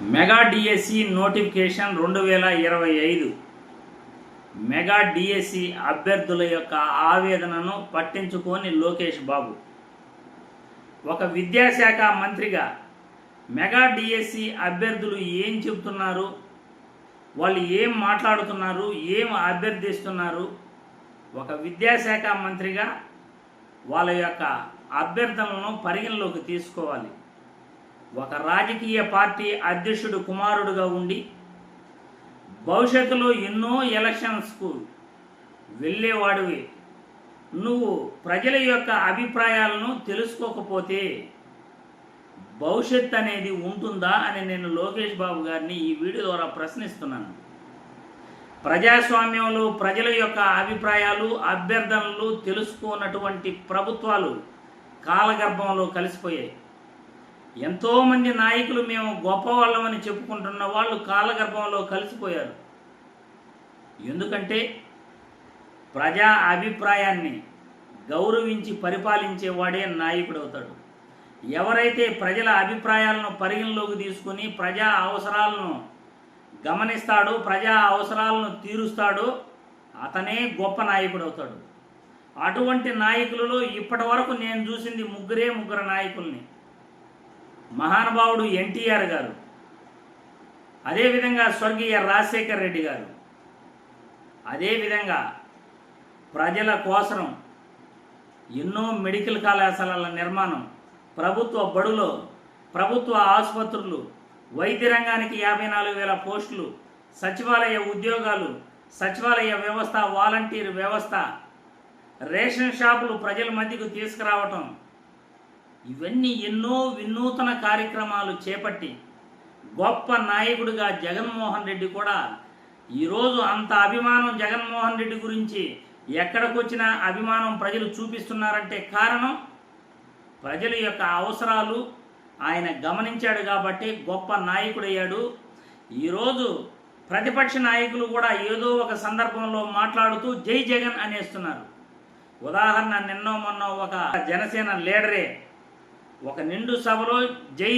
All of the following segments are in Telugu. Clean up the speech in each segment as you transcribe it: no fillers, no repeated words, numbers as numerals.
Mega DSC notification 2025 mega DSC అభ్యర్థుల యొక్క ఆవేదనను పట్టించుకొని లోకేష్ బాబు ఒక విద్యాశాఖ మంత్రిగా మెగా డిఎస్సి అభ్యర్థులు ఏం చెబుతున్నారు, వాళ్ళు ఏం మాట్లాడుతున్నారు, ఏం అభ్యర్థిస్తున్నారు, ఒక విద్యాశాఖ మంత్రిగా వాళ్ళ యొక్క అభ్యర్థనలను పరిగణలోకి తీసుకోవాలి. ఒక రాజకీయ పార్టీ అధ్యక్షుడు కుమారుడుగా ఉండి భవిష్యత్తులో ఎన్నో ఎలక్షన్స్కు వెళ్ళేవాడివి నువ్వు ప్రజల యొక్క అభిప్రాయాలను తెలుసుకోకపోతే భవిష్యత్ అనేది ఉంటుందా అని నేను లోకేష్ బాబు గారిని ఈ వీడియో ద్వారా ప్రశ్నిస్తున్నాను. ప్రజాస్వామ్యంలో ప్రజల యొక్క అభిప్రాయాలు అభ్యర్థనలు తెలుసుకున్నటువంటి ప్రభుత్వాలు కాలగర్భంలో కలిసిపోయాయి. ఎంతోమంది నాయకులు మేము గొప్పవాళ్ళమని చెప్పుకుంటున్న వాళ్ళు కాలగర్భంలో కలిసిపోయారు. ఎందుకంటే ప్రజా అభిప్రాయాన్ని గౌరవించి పరిపాలించేవాడే నాయకుడు అవుతాడు. ఎవరైతే ప్రజల అభిప్రాయాలను పరిగణలోకి తీసుకుని ప్రజా అవసరాలను గమనిస్తాడో, ప్రజా అవసరాలను తీరుస్తాడో అతనే గొప్ప నాయకుడు అవుతాడు. అటువంటి నాయకులలో ఇప్పటి వరకు నేను చూసింది ముగ్గురు నాయకుల్ని. మహానుభావుడు ఎన్టీఆర్ గారు, అదేవిధంగా స్వర్గీయ రాజశేఖర్ రెడ్డి గారు, అదేవిధంగా ప్రజల కోసం ఎన్నో మెడికల్ కళాశాలల నిర్మాణం, ప్రభుత్వ బడులో, ప్రభుత్వ ఆసుపత్రులు, వైద్య రంగానికి 54,000 పోస్టులు, సచివాలయ ఉద్యోగాలు, సచివాలయ వ్యవస్థ, వాలంటీర్ వ్యవస్థ, రేషన్ షాపులు ప్రజల మధ్యకు తీసుకురావటం, ఇవన్నీ ఎన్నో వినూతన కార్యక్రమాలు చేపట్టి గొప్ప నాయకుడిగా జగన్మోహన్ రెడ్డి కూడా ఈరోజు అంత అభిమానం జగన్మోహన్ రెడ్డి గురించి ఎక్కడికొచ్చినా అభిమానం ప్రజలు చూపిస్తున్నారంటే కారణం ప్రజల యొక్క అవసరాలు ఆయన గమనించాడు కాబట్టి గొప్ప నాయకుడయ్యాడు. ఈరోజు ప్రతిపక్ష నాయకులు కూడా ఏదో ఒక సందర్భంలో మాట్లాడుతూ జై జగన్ అనేస్తున్నారు. ఉదాహరణ, నిన్నో మొన్న ఒక జనసేన లీడరే ఒక నిండు సభలో జై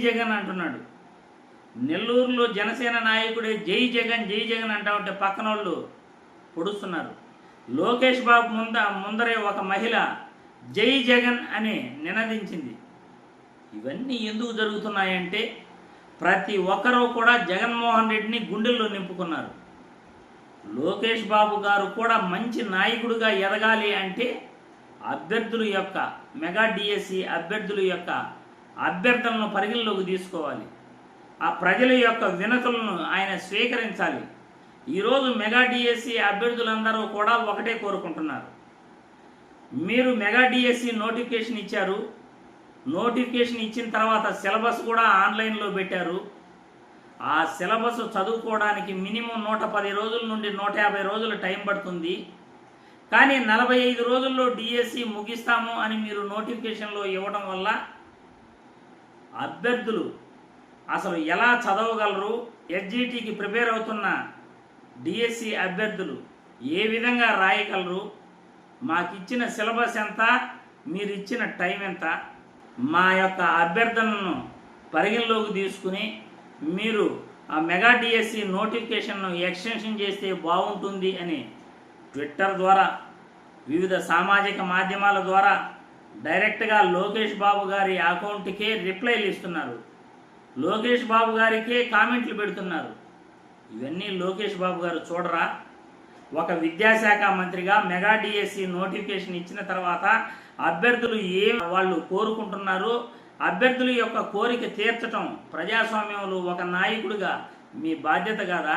జగన్ అంటున్నాడు. నెల్లూరులో జనసేన నాయకుడే జై జగన్ అంటా ఉంటే పక్కన వాళ్ళు పొడుస్తున్నారు. లోకేష్ బాబు ముందరే ఒక మహిళ జై జగన్ అని నినదించింది. ఇవన్నీ ఎందుకు జరుగుతున్నాయంటే ప్రతి ఒక్కరూ కూడా జగన్మోహన్ రెడ్డిని గుండెల్లో నింపుకున్నారు. లోకేష్ బాబు గారు కూడా మంచి నాయకుడిగా ఎదగాలి అంటే అభ్యర్థుల యొక్క మెగా డిఎస్సి అభ్యర్థుల యొక్క అభ్యర్థనలను పరిగణలోకి తీసుకోవాలి. ఆ ప్రజల యొక్క వినతులను ఆయన స్వీకరించాలి. ఈరోజు మెగా డిఎస్సి అభ్యర్థులందరూ కూడా ఒకటే కోరుకుంటున్నారు. మీరు మెగా డిఎస్సి నోటిఫికేషన్ ఇచ్చారు, నోటిఫికేషన్ ఇచ్చిన తర్వాత సిలబస్ కూడా ఆన్లైన్లో పెట్టారు. ఆ సిలబస్ చదువుకోవడానికి మినిమం 110 రోజుల నుండి 150 రోజులు టైం పడుతుంది. కానీ 45 రోజుల్లో డిఎస్సి ముగిస్తాము అని మీరు నోటిఫికేషన్లో ఇవ్వడం వల్ల అభ్యర్థులు అసలు ఎలా చదవగలరు, ఎస్జిటికి ప్రిపేర్ అవుతున్న డిఎస్సి అభ్యర్థులు ఏ విధంగా రాయగలరు, మాకు ఇచ్చిన సిలబస్ ఎంత, మీరు ఇచ్చిన టైం ఎంత, మా యొక్క అభ్యర్థనను పరిగణలోకి తీసుకుని మీరు ఆ మెగా డిఎస్సి నోటిఫికేషన్ను ఎక్స్టెన్షన్ చేస్తే బాగుంటుంది అని ట్విట్టర్ ద్వారా, వివిధ సామాజిక మాధ్యమాల ద్వారా డైరెక్ట్గా లోకేష్ బాబు గారి అకౌంట్కే రిప్లైలు ఇస్తున్నారు. లోకేష్ బాబు గారికే కామెంట్లు పెడుతున్నారు. ఇవన్నీ లోకేష్ బాబు గారు చూడరా? ఒక విద్యాశాఖ మంత్రిగా మెగా డిఎస్సి నోటిఫికేషన్ ఇచ్చిన తర్వాత అభ్యర్థులు వాళ్ళు కోరుకుంటున్నారు, అభ్యర్థుల యొక్క కోరిక తీర్చటం ప్రజాస్వామ్యంలో ఒక నాయకుడిగా మీ బాధ్యత కాదా?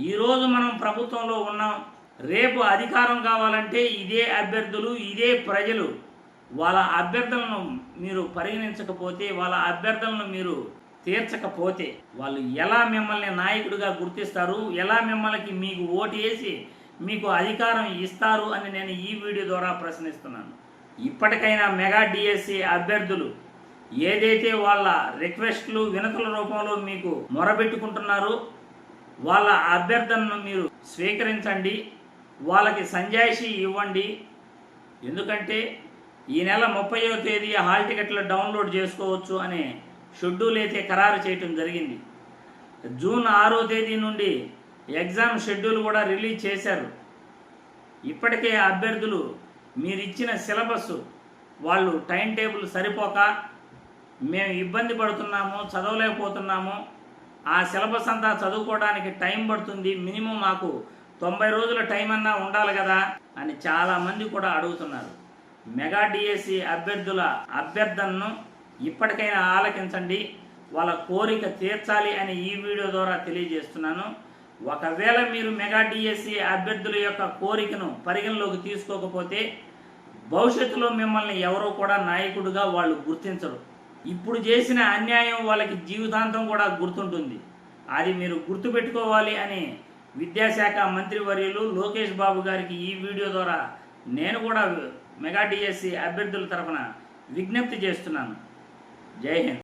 ఈరోజు మనం ప్రభుత్వంలో ఉన్నాం, రేపు అధికారం కావాలంటే ఇదే అభ్యర్థులు, ఇదే ప్రజలు వాళ్ళ అభ్యర్థనలను మీరు పరిగణించకపోతే, వాళ్ళ అభ్యర్థనలను మీరు తీర్చకపోతే వాళ్ళు ఎలా మిమ్మల్ని నాయకుడిగా గుర్తిస్తారు, ఎలా మిమ్మల్ని మీకు ఓటు వేసి మీకు అధికారం ఇస్తారు అని నేను ఈ వీడియో ద్వారా ప్రశ్నిస్తున్నాను. ఇప్పటికైనా మెగా డిఎస్సి అభ్యర్థులు ఏదైతే వాళ్ళ రిక్వెస్ట్లు వినతుల రూపంలో మీకు మొరబెట్టుకుంటున్నారో వాళ్ళ అభ్యర్థనను మీరు స్వీకరించండి, వాళ్ళకి సంజాయిషీ ఇవ్వండి. ఎందుకంటే ఈ నెల 30వ తేదీ హాల్ టికెట్లు డౌన్లోడ్ చేసుకోవచ్చు అని షెడ్యూల్ అయితే ఖరారు చేయటం జరిగింది. జూన్ 6వ తేదీ నుండి ఎగ్జామ్ షెడ్యూల్ కూడా రిలీజ్ చేశారు. ఇప్పటికే అభ్యర్థులు మీరిచ్చిన సిలబస్ వాళ్ళు టైం టేబుల్ సరిపోక మేము ఇబ్బంది పడుతున్నాము, చదవలేకపోతున్నాము, ఆ సిలబస్ అంతా చదువుకోవడానికి టైం పడుతుంది, మినిమం మాకు 90 రోజుల టైం అన్నా ఉండాలి కదా అని చాలామంది కూడా అడుగుతున్నారు. మెగా డిఎస్సి అభ్యర్థుల అభ్యర్థనను ఇప్పటికైనా ఆలకించండి, వాళ్ళ కోరిక తీర్చాలి అని ఈ వీడియో ద్వారా తెలియజేస్తున్నాను. ఒకవేళ మీరు మెగా డిఎస్సి అభ్యర్థుల యొక్క కోరికను పరిగణలోకి తీసుకోకపోతే భవిష్యత్తులో మిమ్మల్ని ఎవరో కూడా నాయకుడిగా వాళ్ళు గుర్తించరు. ఇప్పుడు చేసిన అన్యాయం వాళ్ళకి జీవితాంతం కూడా గుర్తుంటుంది. అది మీరు గుర్తుపెట్టుకోవాలి అని విద్యాశాఖ మంత్రివర్యులు లోకేష్ బాబు గారికి ఈ వీడియో ద్వారా నేను కూడా మెగా డిఎస్సి అభ్యర్థుల తరఫున విజ్ఞప్తి చేస్తున్నాను. జై హింద్.